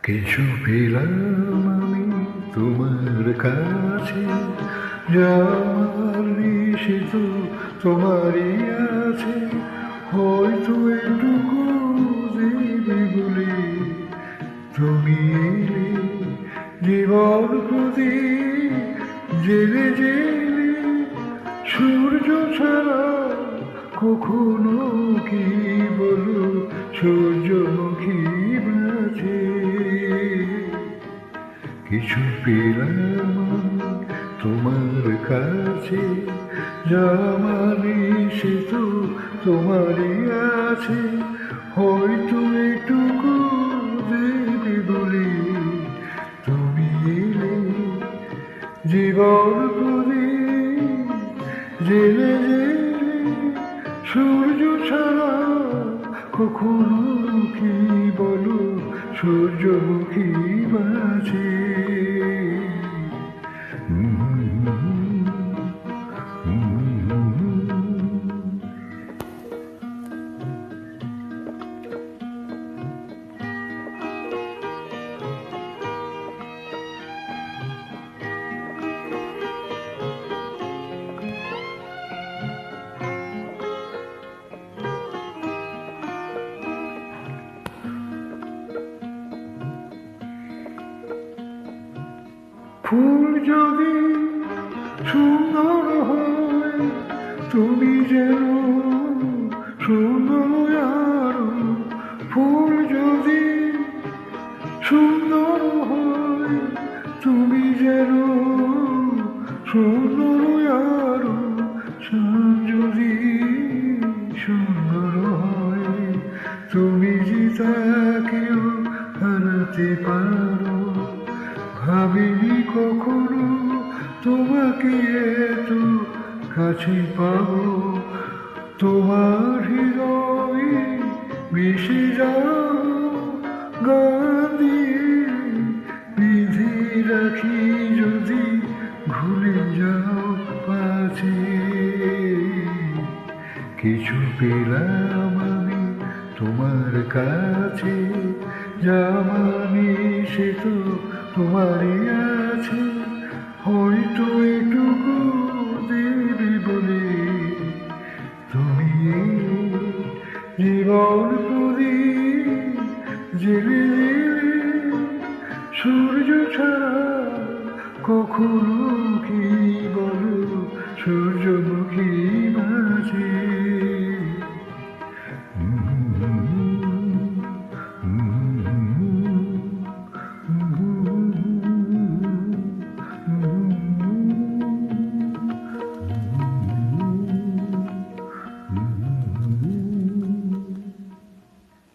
কিছু পেলাম আমি তোমার কাছে, যা আমার নিষিদ্ধ তোমারই আছে। হয়তো এটুকু দেবে বলে তুমি এলে জীবন প্রতি জেলে জেলে। সূর্য ছাড়া কখনো কি বলো সূর্যমুখী বাজে। কিছু পেলাম তোমার কাছে, যা মানে সে তো তোমারই আছে। হয়তো এটুকু দেবে বলে তুমি এলে জীবন প্রতি জেলে জেলে। সূর্য ছাড়া কখনো কি বলো সূর্যমুখী বাজে। ফুল যদি সুন্দর হয় তুমি যেন সুন্দর আরো। ফুল যদি সুন্দর হয় তুমি যেন সুন্দর আরো। যদি সুন্দর হয় তুমি যে তাকেও হারাতে পারো। ভাবিনি কখনো তোমাকে এত কাছে পাবো। তোমার হৃদয়ে মিশে যাও গান দিয়ে, বিধি রাখি যদি ভুলে যাও পাছে। কিছু পেলাম আমি তোমার কাছে, যা মানে সে তো তোমারই আছে। হয়তো এটুকু দেবে বলে তুমি জীবন প্রতি জেলে জেলে। সূর্য ছাড়া কখনো কি বলো